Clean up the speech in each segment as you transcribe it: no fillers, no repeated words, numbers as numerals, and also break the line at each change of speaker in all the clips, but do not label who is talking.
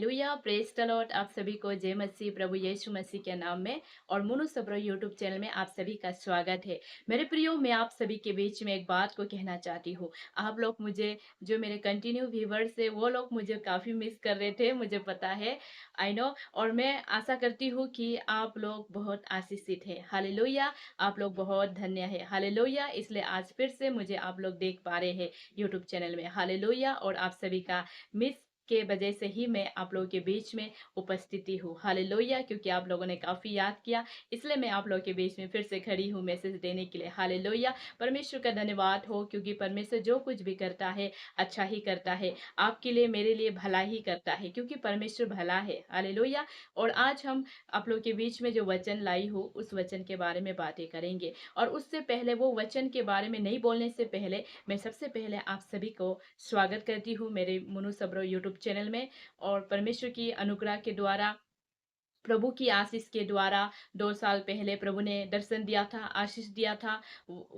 Hallelujah, praise the Lord. आप सभी को जय मसीह प्रभु यीशु मसीह के नाम में और मुनु सब्रो यूट्यूब चैनल में आप सभी का स्वागत है। मेरे प्रियो, मैं आप सभी के बीच में एक बात को कहना चाहती हूँ। आप लोग मुझे, जो मेरे कंटिन्यू व्यूवर्स है, वो लोग मुझे काफी मिस कर रहे थे, मुझे पता है, आई नो। और मैं आशा करती हूँ कि आप लोग बहुत आशीषित है। हालेलुया, आप लोग बहुत धन्य है। हालेलुया, इसलिए आज फिर से मुझे आप लोग देख पा रहे हैं यूट्यूब चैनल में। हालेलुया, और आप सभी का मिस के वजह से ही मैं आप लोगों के बीच में उपस्थिति हूँ। हालेलुया, क्योंकि आप लोगों ने काफी याद किया, इसलिए मैं आप लोगों के बीच में फिर से खड़ी हूँ मैसेज देने के लिए। हालेलुया, परमेश्वर का धन्यवाद हो, क्योंकि परमेश्वर जो कुछ भी करता है अच्छा ही करता है। आपके लिए, मेरे लिए भला ही करता है, क्योंकि परमेश्वर भला है। हालेलुया। और आज हम आप लोग के बीच में जो वचन लाई हूँ, उस वचन के बारे में बातें करेंगे। और उससे पहले, वो वचन के बारे में नहीं बोलने से पहले, मैं सबसे पहले आप सभी को स्वागत करती हूँ मेरे मुनु सब्रो यूट्यूब चैनल में। और परमेश्वर की अनुग्रह के द्वारा, प्रभु की आशीष के द्वारा 2 साल पहले प्रभु ने दर्शन दिया था, आशीष दिया था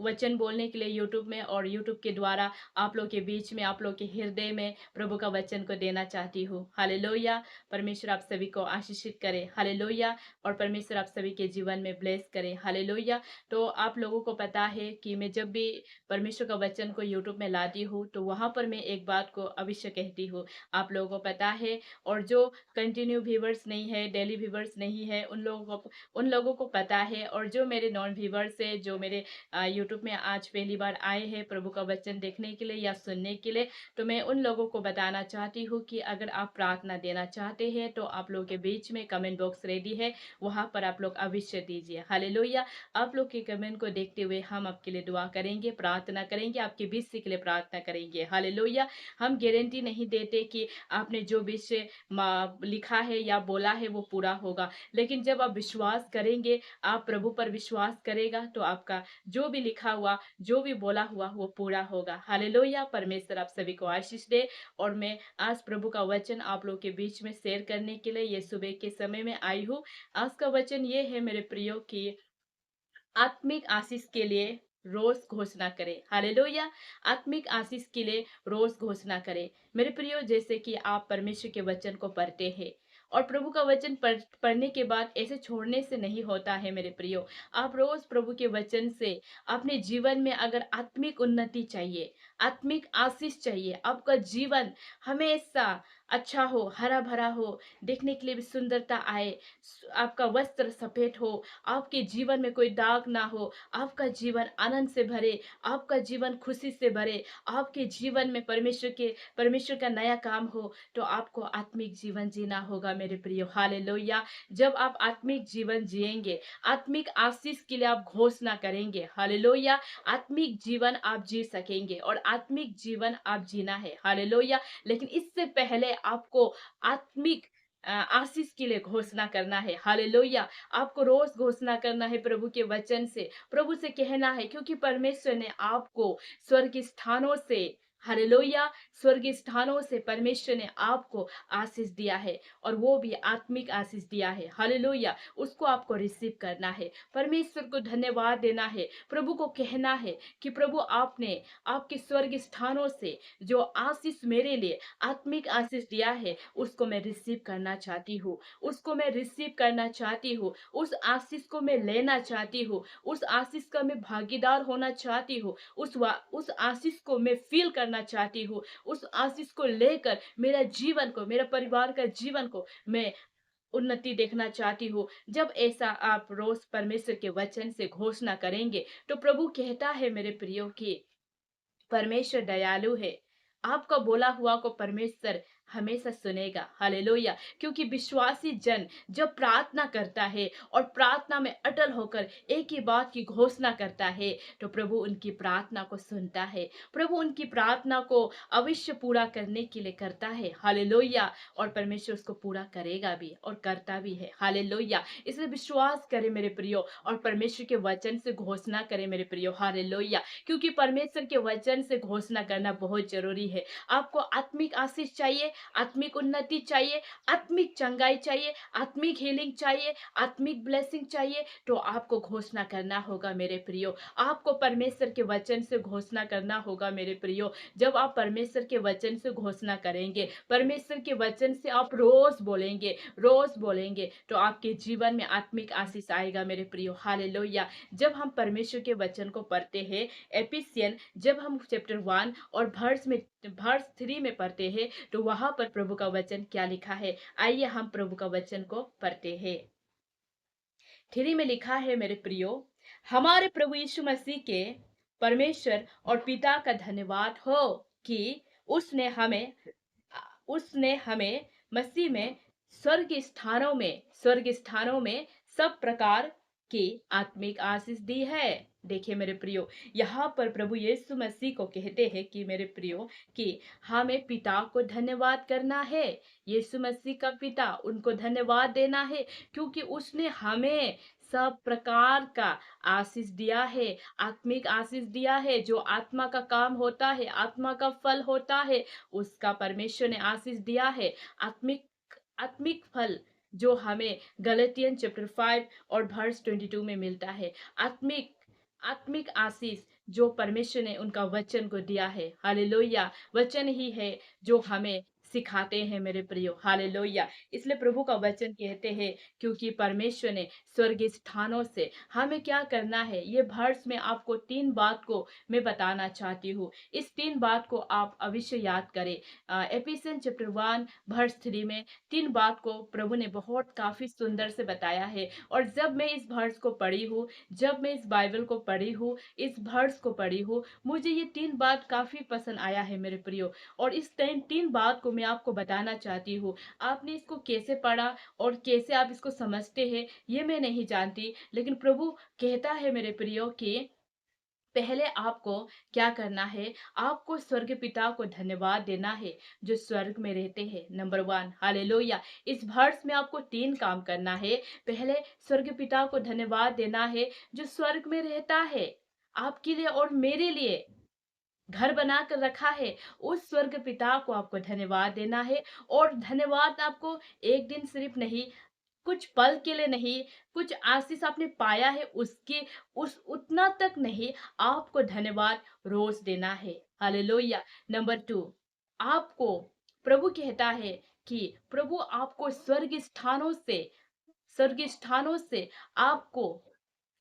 वचन बोलने के लिए यूट्यूब में। और यूट्यूब के द्वारा आप लोग के बीच में, आप लोग के हृदय में प्रभु का वचन को देना चाहती हूँ। हालेलुया, परमेश्वर आप सभी को आशीषित करे। हालेलुया, और परमेश्वर आप सभी के जीवन में ब्लेस करे। हालेलुया। तो आप लोगों को पता है कि मैं जब भी परमेश्वर का वचन को यूट्यूब में लाती हूँ, तो वहाँ पर मैं एक बात को अवश्य कहती हूँ। आप लोगों को पता है, और जो कंटिन्यू व्यूवर्स नहीं है, डेली व्यूवर्स नहीं है, उन लोगों को पता है। और जो मेरे नॉन व्यूवर्स है, जो मेरे यूट्यूब में आज पहली बार आए हैं प्रभु का वचन देखने के लिए या सुनने के लिए, तो मैं उन लोगों को बताना चाहती हूँ कि अगर आप प्रार्थना देना चाहते हैं, तो आप लोग के बीच में कमेंट बॉक्स रेडी है, वहां पर आप लोग अवश्य दीजिए। हालेलुया, आप लोग के कमेंट को देखते हुए हम आपके लिए दुआ करेंगे, प्रार्थना करेंगे, आपके विषय के लिए प्रार्थना करेंगे। हालेलुया। हम गारंटी नहीं देते कि आपने जो विषय लिखा है या बोला है वो पूरा होगा, लेकिन जब आप विश्वास करेंगे, आप प्रभु पर विश्वास करेगा, तो आपका जो भी लिखा हुआ, जो भी बोला हुआ, वो पूरा होगा। हालेलुया, परमेश्वर आप सभी को आशीष दे। और मैं आज प्रभु का वचन आप लोग के बीच में शेयर करने के लिए ये सुबह के समय में आई हूँ। आज का वचन ये है मेरे प्रियो की, आत्मिक आशीष के लिए रोज घोषणा करें। हालेलुया, आत्मिक आशीष के लिए रोज घोषणा करें। मेरे प्रियो, जैसे कि आप परमेश्वर के वचन को पढ़ते हैं, और प्रभु का वचन पढ़ने के बाद ऐसे छोड़ने से नहीं होता है मेरे प्रियो। आप रोज प्रभु के वचन से अपने जीवन में, अगर आत्मिक उन्नति चाहिए, आत्मिक आशीष चाहिए, आपका जीवन हमेशा अच्छा हो, हरा भरा हो, देखने के लिए भी सुंदरता आए, आपका वस्त्र सफेद हो, आपके जीवन में कोई दाग ना हो, आपका जीवन आनंद से भरे, आपका जीवन खुशी से भरे, आपके जीवन में परमेश्वर का नया काम हो, तो आपको आत्मिक जीवन जीना होगा मेरे प्रियो। हालेलुया। जब आप आत्मिक जीवन जिएंगे, आत्मिक आशीष के लिए आप घोषणा करेंगे। हालेलुया, आत्मिक जीवन आप जी सकेंगे, और आत्मिक जीवन आप जीना है। हालेलुया। लेकिन इससे पहले आपको आत्मिक आशीष के लिए घोषणा करना है। हालेलुया, आपको रोज घोषणा करना है प्रभु के वचन से, प्रभु से कहना है, क्योंकि परमेश्वर ने आपको स्वर्ग स्थानों से, हालेलुया, स्वर्ग स्थानों से परमेश्वर ने आपको आशीष दिया है, और वो भी आत्मिक आशीष दिया है। हालेलुया, उसको आपको रिसीव करना है, परमेश्वर को धन्यवाद देना है, प्रभु को कहना है कि प्रभु, आपने आपके स्वर्ग स्थानों से जो आशीष मेरे लिए, आत्मिक आशीष दिया है, उसको मैं रिसीव करना चाहती हूँ, उसको मैं रिसीव करना चाहती हूँ, उस आशीष को मैं लेना चाहती हूँ, उस आशीष का मैं भागीदार होना चाहती हूँ, उस आशीष को मैं फील करना चाहती हूँ, उस आशीष को लेकर मेरा जीवन को, मेरा परिवार का जीवन को मैं उन्नति देखना चाहती हूँ। जब ऐसा आप रोज परमेश्वर के वचन से घोषणा करेंगे, तो प्रभु कहता है मेरे प्रियो की, परमेश्वर दयालु है, आपका बोला हुआ को परमेश्वर हमेशा सुनेगा। हालेलुया, क्योंकि विश्वासी जन जब प्रार्थना करता है और प्रार्थना में अटल होकर एक ही बात की घोषणा करता है, तो प्रभु उनकी प्रार्थना को सुनता है, प्रभु उनकी प्रार्थना को अवश्य पूरा करने के लिए करता है। हालेलुया, और परमेश्वर उसको पूरा करेगा भी और करता भी है। हालेलुया, इसलिए विश्वास करें मेरे प्रियो, और परमेश्वर के वचन से घोषणा करें मेरे प्रियो। हालेलुया, क्योंकि परमेश्वर के वचन से घोषणा करना बहुत जरूरी है। आपको आत्मिक आशीष चाहिए, आत्मिक उन्नति चाहिए, आत्मिक चंगाई चाहिए, आत्मिक हीलिंग चाहिए, आत्मिक ब्लेसिंग चाहिए, तो आपको घोषणा करना होगा मेरे प्रियो। आपको परमेश्वर के वचन से घोषणा करना होगा मेरे प्रियो। जब आप परमेश्वर के वचन से घोषणा करेंगे, परमेश्वर के वचन से आप रोज बोलेंगे, तो आपके जीवन में आत्मिक आशीष आएगा मेरे प्रियो। हालेलुया। जब हम परमेश्वर के वचन को पढ़ते हैं, एफिसियन जब हम चैप्टर 1 और वर्स 3 में पढ़ते हैं, तो वहां पर प्रभु का वचन क्या लिखा है, आइए हम प्रभु का वचन को पढ़ते हैं। 3 में लिखा है मेरे प्रियो, हमारे प्रभु यीशु मसीह के परमेश्वर और पिता का धन्यवाद हो कि उसने हमें मसीह में स्वर्ग स्थानों में सब प्रकार की आत्मिक आशीष दी है। देखिए मेरे प्रियो, यहाँ पर प्रभु यीशु मसीह को कहते हैं कि मेरे प्रियो कि हमें पिता को धन्यवाद करना है। यीशु मसीह का पिता, उनको धन्यवाद देना है, क्योंकि उसने हमें सब प्रकार का आशीष दिया है, आत्मिक आशीष दिया है। जो आत्मा का काम होता है, आत्मा का फल होता है, उसका परमेश्वर ने आशीष दिया है। आत्मिक आत्मिक फल जो हमें गलतियन चैप्टर 5 और वर्स 22 में मिलता है। आत्मिक आत्मिक आशीष जो परमेश्वर ने उनका वचन को दिया है। हालेलुया। वचन ही है जो हमें सिखाते हैं मेरे प्रियो। हालेलुया। इसलिए प्रभु का वचन कहते हैं, क्योंकि परमेश्वर ने स्वर्गीय स्थानों से हमें क्या करना है। ये वर्स में आपको 3 बात को मैं बताना चाहती हूँ। इस 3 बात को आप अवश्य याद करें। एफिसियन चैप्टर 1 वर्स 3 में 3 बात को प्रभु ने बहुत काफी सुंदर से बताया है। और जब मैं इस वर्स को पढ़ी हूँ, जब मैं इस बाइबल को पढ़ी हूँ, इस वर्स को पढ़ी हूँ, मुझे ये 3 बात काफी पसंद आया है मेरे प्रियो। और इस 3 बात को मैं आपको बताना चाहती हूँ। आपने इसको कैसे पढ़ा और कैसे आप इसको समझते हैं, ये मैं नहीं जानती, लेकिन प्रभु कहता है मेरे प्रियो कि पहले आपको क्या करना है, आपको स्वर्ग पिता को धन्यवाद देना है जो स्वर्ग में रहते हैं। Number 1, hallelujah. इस वर्ष में आपको 3 काम करना है। पहले स्वर्ग पिता को धन्यवाद देना है जो स्वर्ग में रहता है, आपके लिए और मेरे लिए घर बना कर रखा है। उस स्वर्ग पिता को आपको धन्यवाद देना है। और धन्यवाद आपको एक दिन सिर्फ नहीं, कुछ पल के लिए नहीं, कुछ आशीष आपने पाया है उसके उस उतना तक नहीं, आपको धन्यवाद रोज देना है। हालेलुया। नंबर 2, आपको प्रभु कहता है कि प्रभु आपको स्वर्ग स्थानों से आपको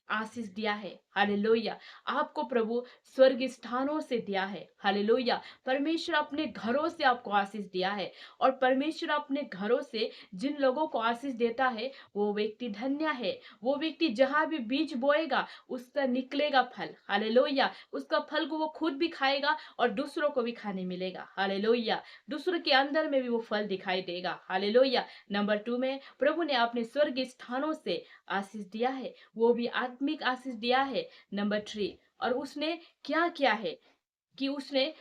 आशीष दिया है। हालेलुया। आपको प्रभु स्वर्ग स्थानों से दिया है। हालेलुया। परमेश्वर अपने घरों से आपको आशीष दिया है। और परमेश्वर अपने घरों से जिन लोगों को आशीष देता है, वो व्यक्ति धन्य है। वो व्यक्ति जहां भी बीज बोएगा, उसका निकलेगा फल। हालेलुया। उसका फल को वो खुद भी खाएगा और दूसरों को भी खाने मिलेगा। हालेलुया। दूसरों के अंदर में भी वो फल दिखाई देगा। हालेलुया। नंबर 2 में प्रभु ने अपने स्वर्ग स्थानों से आशीष दिया है, वो भी आत्मिक आशीष दिया है। नंबर 3, और उसने क्या किया है कि उसने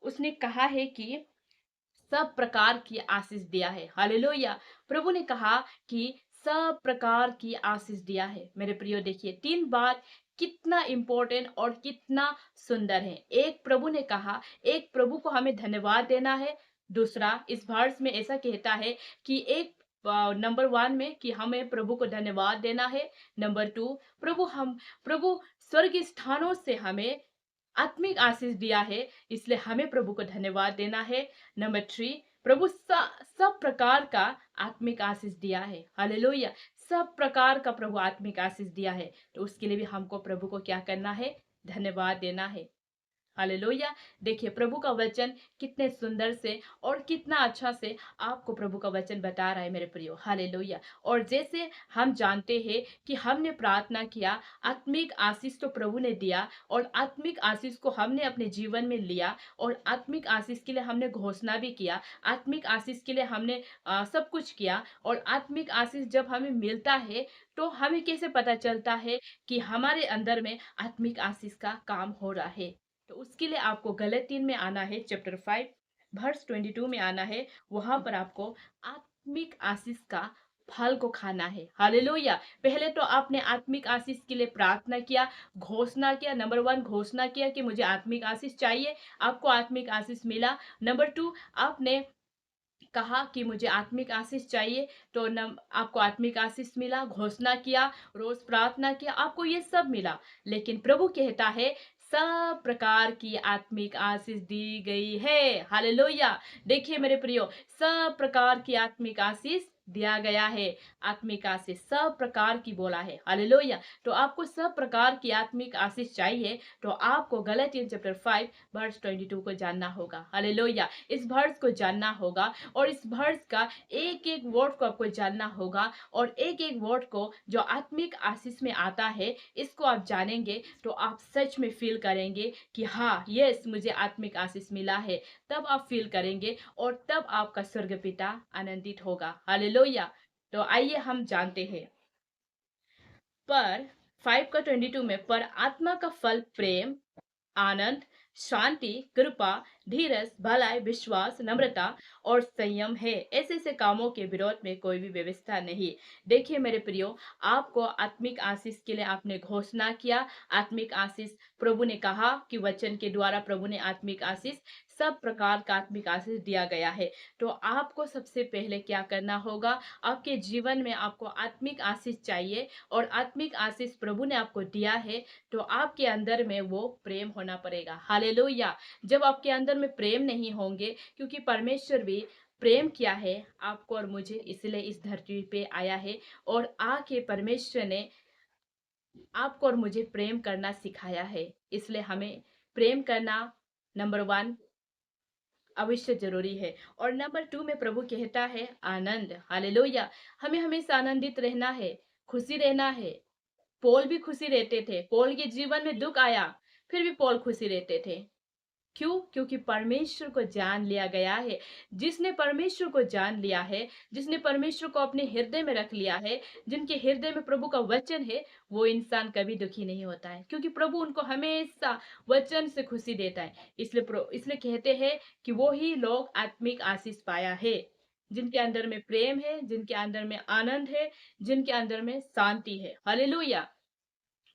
उसने कहा है कि सब प्रकार की आशीष दिया है। हालेलुया। प्रभु ने कहा कि सब प्रकार की आशीष दिया है। मेरे प्रियो, देखिए 3 बात कितना इंपॉर्टेंट और कितना सुंदर है। एक, प्रभु ने कहा, एक प्रभु को हमें धन्यवाद देना है। दूसरा, इस वर्स में ऐसा कहता है कि एक नंबर 1 में कि हमें प्रभु को धन्यवाद देना है। नंबर 2, प्रभु स्वर्ग स्थानों से हमें आत्मिक आशीष दिया है, इसलिए हमें प्रभु को धन्यवाद देना है। नंबर 3, प्रभु सब प्रकार का आत्मिक आशीष दिया है। हालेलुया। सब प्रकार का प्रभु आत्मिक आशीष दिया है, तो उसके लिए भी हमको प्रभु को क्या करना है, धन्यवाद देना है। हालेलुया। देखिए प्रभु का वचन कितने सुंदर से और कितना अच्छा से आपको प्रभु का वचन बता रहा है मेरे प्रियो। हालेलुया। और जैसे हम जानते हैं कि हमने प्रार्थना किया, आत्मिक आशीष तो प्रभु ने दिया, और आत्मिक आशीष को हमने अपने जीवन में लिया, और आत्मिक आशीष के लिए हमने घोषणा भी किया, आत्मिक आशीष के लिए हमने सब कुछ किया। और आत्मिक आशीष जब हमें मिलता है, तो हमें कैसे पता चलता है कि हमारे अंदर में आत्मिक आशीष का काम हो रहा है। तो उसके लिए आपको गलतियन में आना है, चैप्टर 5 वर्स 22 में आना है। वहां पर आपको आत्मिक आशीष का फल को खाना है। हालेलुया। पहले तो आपने आत्मिक आशीष के लिए प्रार्थना किया, घोषणा किया। नंबर 1, घोषणा किया कि मुझे आत्मिक आशीष चाहिए, आपको आत्मिक आशीष मिला। नंबर 2, आपने कहा कि मुझे आत्मिक आशीष चाहिए, तो न आपको आत्मिक आशीष मिला, घोषणा किया, रोज़ प्रार्थना किया, आपको ये सब मिला। लेकिन प्रभु कहता है, सब प्रकार की आत्मिक आशीष दी गई है। हालेलुया! देखिए मेरे प्रियो, सब प्रकार की आत्मिक आशीष दिया गया है। आत्मिक आशीष सब प्रकार की बोला है। हालेलुया! तो आपको सब प्रकार की आत्मिक आशीष चाहिए, तो आपको गलातियन चैप्टर 5 वर्स 22 को जानना होगा। हालेलुया! इस वर्स को जानना होगा और इस वर्स का एक-एक वर्ड को आपको जानना होगा और एक-एक वर्ड को जो आत्मिक आशीष में आता है, इसको आप जानेंगे तो आप सच में फ़ील करेंगे कि हाँ, यस मुझे आत्मिक आशीष मिला है। तब आप फ़ील करेंगे और तब आपका स्वर्ग पिता आनंदित होगा। हालेलुया! तो आइए हम जानते हैं। पर 5 का 22 में पर आत्मा का फल प्रेम, आनंद, शांति, कृपा, धीरज, भलाई, विश्वास, नम्रता और संयम है। ऐसे-ऐसे कामों के विरोध में कोई भी व्यवस्था नहीं। देखिए मेरे प्रियो, आपको आत्मिक आशीष के लिए आपने घोषणा किया, आत्मिक आशीष प्रभु ने कहा कि वचन के द्वारा प्रभु ने आत्मिक आशीष सब प्रकार का आत्मिक आशीष दिया गया है। तो आपको सबसे पहले क्या करना होगा? आपके जीवन में आपको आत्मिक आशीष चाहिए और आत्मिक आशीष प्रभु ने आपको दिया है, तो आपके अंदर में वो प्रेम होना पड़ेगा। हालेलुया! जब आपके अंदर में प्रेम नहीं होंगे, क्योंकि परमेश्वर भी प्रेम किया है आपको और मुझे, इसलिए इस धरती पे आया है और आके परमेश्वर ने आपको और मुझे प्रेम करना सिखाया है। इसलिए हमें प्रेम करना नंबर 1 अवश्य ज़रूरी है। और नंबर 2 में प्रभु कहता है आनंद। हालेलुया! हमें हमेशा आनंदित रहना है, खुशी रहना है। पौल भी खुशी रहते थे। पौल के जीवन में दुःख आया, फिर भी पौल खुशी रहते थे। क्यों? क्योंकि परमेश्वर को जान लिया गया है। जिसने परमेश्वर को जान लिया है, जिसने परमेश्वर को अपने हृदय में रख लिया है, जिनके हृदय में प्रभु का वचन है, वो इंसान कभी दुखी नहीं होता है। क्योंकि प्रभु उनको हमेशा वचन से खुशी देता है। इसलिए कहते हैं कि वो ही लोग आत्मिक आशीष पाया है। जिनके अंदर में प्रेम है, जिनके अंदर में आनंद है, जिनके अंदर में शांति है। हालेलुया!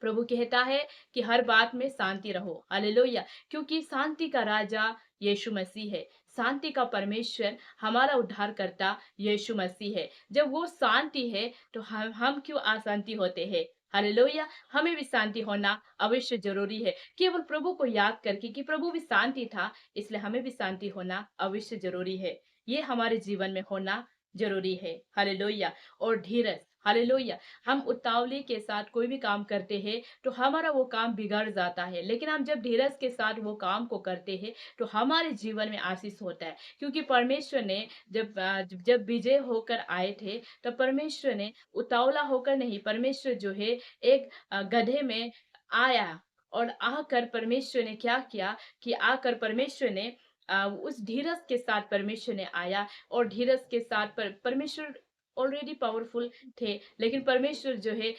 प्रभु कहता है कि हर बात में शांति रहो। हालेलुया! क्योंकि शांति का राजा यीशु मसीह है। शांति का परमेश्वर हमारा उद्धारकर्ता यीशु मसीह है। जब वो शांति है, तो हम क्यों अशांति होते हैं? हालेलुया! हमें भी शांति होना अवश्य ज़रूरी है। केवल प्रभु को याद करके कि प्रभु भी शांति था, इसलिए हमें भी शांति होना अवश्य ज़रूरी है। ये हमारे जीवन में होना ज़रूरी है। हालेलुया! और धीरज। हालेलुया! हम उतावली के साथ कोई भी काम करते हैं, तो हमारा वो काम बिगड़ जाता है। लेकिन हम जब धीरज के साथ वो काम को करते हैं, तो हमारे जीवन में आशीष होता है। क्योंकि परमेश्वर ने जब विजय होकर आए थे, तब परमेश्वर ने उतावला होकर नहीं, परमेश्वर जो है एक गदहे में आया और आकर परमेश्वर ने क्या किया कि आकर परमेश्वर ने उस धीरज के साथ परमेश्वर ने आया और धीरज के साथ परमेश्वर ऑलरेडी पावरफुल थे, लेकिन परमेश्वर जो है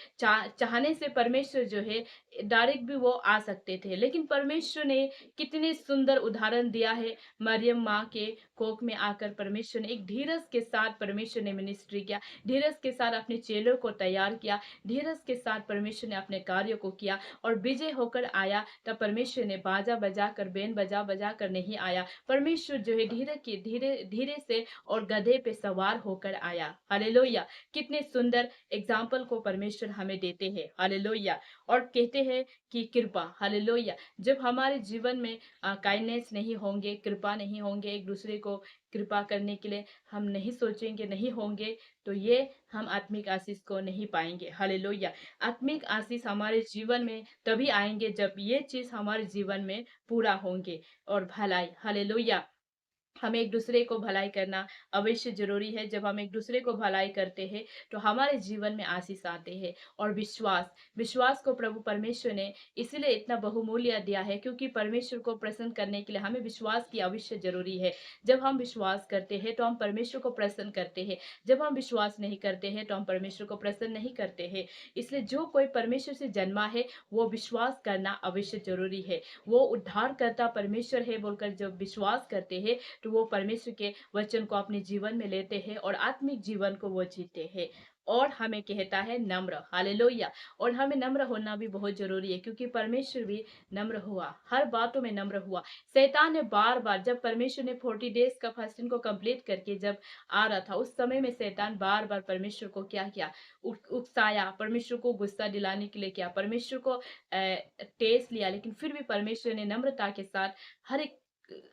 चाहने से परमेश्वर जो है डायरेक्ट भी वो आ सकते थे, लेकिन परमेश्वर ने कितने सुंदर उदाहरण दिया है। मरियम माँ के कोख में आकर परमेश्वर ने एक धीरज के साथ परमेश्वर ने मिनिस्ट्री किया, धीरज के साथ अपने चेलों को तैयार किया, धीरज के साथ परमेश्वर ने अपने कार्य को किया और विजय होकर आया। तब परमेश्वर ने बाजा बजा कर, बेन बजा बजा कर नहीं आया, परमेश्वर जो है धीरे धीरे से और गधे पे सवार होकर आया। हालेलुया! कितने सुंदर एग्जाम्पल को परमेश्वर हमें देते हैं। हालेलुया! और कहते हैं कि कृपा। हालेलुया! जब हमारे जीवन में काइंडनेस नहीं होंगे, कृपा नहीं होंगे, एक दूसरे को कृपा करने के लिए हम नहीं सोचेंगे, नहीं होंगे, तो ये हम आत्मिक आशीष को नहीं पाएंगे। हालेलुया! आत्मिक आशीष हमारे जीवन में तभी आएंगे जब ये चीज हमारे जीवन में पूरा होंगे। और भलाई। हालेलुया! हमें एक दूसरे को भलाई करना अवश्य ज़रूरी है। जब हम एक दूसरे को भलाई करते हैं, तो हमारे जीवन में आशीष आते हैं। और विश्वास, विश्वास को प्रभु परमेश्वर ने इसीलिए इतना बहुमूल्य दिया है, क्योंकि परमेश्वर को प्रसन्न करने के लिए हमें विश्वास की अवश्य ज़रूरी है। जब हम विश्वास करते हैं, तो हम परमेश्वर को प्रसन्न करते हैं। जब हम विश्वास नहीं करते हैं, तो हम परमेश्वर को प्रसन्न नहीं करते हैं। इसलिए जो कोई परमेश्वर से जन्मा है, वो विश्वास करना अवश्य ज़रूरी है। वो उद्धारकर्ता परमेश्वर है बोलकर जब विश्वास करते हैं, तो वो परमेश्वर के वचन को अपने जीवन में लेते हैं और आत्मिक जीवन को वो जीते हैं। और हमें कहता है नम्र, हालेलुया। और हमें नम्र होना भी बहुत ज़रूरी है, क्योंकि परमेश्वर भी नम्र हुआ, हर बातों में नम्र हुआ। शैतान ने बार-बार, जब परमेश्वर ने 40 डेज़ का फास्टिंग को कंप्लीट करके जब आ रहा था, उस समय में शैतान बार-बार परमेश्वर को क्या किया? उकसाया, परमेश्वर को गुस्सा दिलाने के लिए किया, परमेश्वर को टेस्ट लिया, लेकिन फिर भी परमेश्वर ने नम्रता के साथ हर एक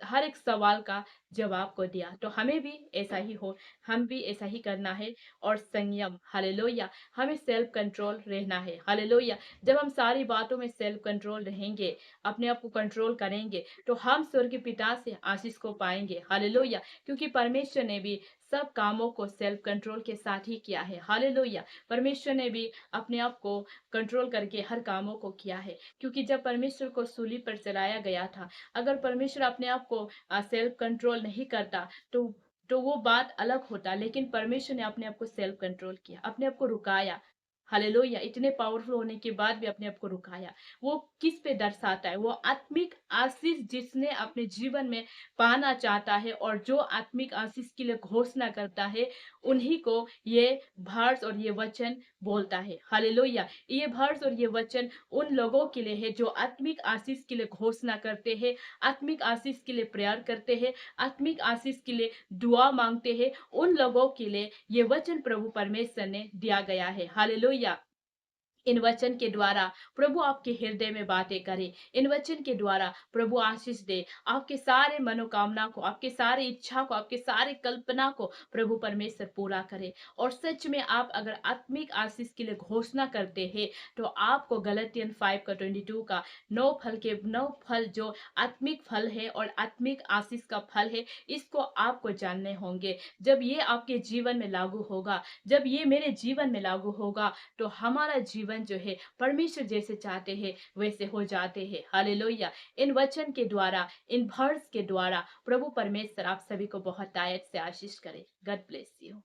हर एक सवाल का जवाब को दिया। तो हमें भी ऐसा ही हो, हम भी ऐसा ही करना है। और संयम, हालेलुया। हमें सेल्फ कंट्रोल रहना है, हालेलुया। जब हम सारी बातों में सेल्फ कंट्रोल रहेंगे, अपने आप को कंट्रोल करेंगे, तो हम स्वर्गीय पिता से आशीष को पाएंगे, हालेलुया। क्योंकि परमेश्वर ने भी सब कामों को सेल्फ कंट्रोल के साथ ही किया है, हालेलुया। परमेश्वर ने भी अपने आप को कंट्रोल करके हर कामों को किया है, क्योंकि जब परमेश्वर को सूली पर चलाया गया था, अगर परमेश्वर अपने आप को सेल्फ कंट्रोल नहीं करता, तो वो बात अलग होता, लेकिन परमेश्वर ने अपने आप को सेल्फ कंट्रोल किया, अपने आप को रुकाया, हालेलुया। इतने पावरफुल होने के बाद भी अपने आप को रुकाया। वो किस पे दर्शाता है? वो आत्मिक आशीष जिसने अपने जीवन में पाना चाहता है और जो आत्मिक आशीष के लिए घोषणा करता है, उन्हीं को ये वर्स और ये वचन बोलता है, हालेलुया। ये वर्स और ये वचन उन लोगों के लिए है जो आत्मिक आशीष के लिए घोषणा करते हैं, आत्मिक आशीष के लिए प्रेयर करते हैं, आत्मिक आशीष के लिए दुआ मांगते हैं। उन लोगों के लिए ये वचन प्रभु परमेश्वर ने दिया गया है, हालेलुया। इन वचन के द्वारा प्रभु आपके हृदय में बातें करे, इन वचन के द्वारा प्रभु आशीष दे, आपके सारे मनोकामना को, आपके सारे इच्छा को, आपके सारे कल्पना को प्रभु परमेश्वर पूरा करे। और सच में आप अगर आत्मिक आशीष के लिए घोषणा करते हैं, तो आपको गलतियन 5 का 22 का 9 फल जो आत्मिक फल है और आत्मिक आशीष का फल है, इसको आपको जानने होंगे। जब ये आपके जीवन में लागू होगा, जब ये मेरे जीवन में लागू होगा, तो हमारा जीवन जो है परमेश्वर जैसे चाहते हैं वैसे हो जाते हैं, हालेलुया। इन वचन के द्वारा, इन वर्ड्स के द्वारा प्रभु परमेश्वर आप सभी को बहुत आयत से आशीष करे। God bless you.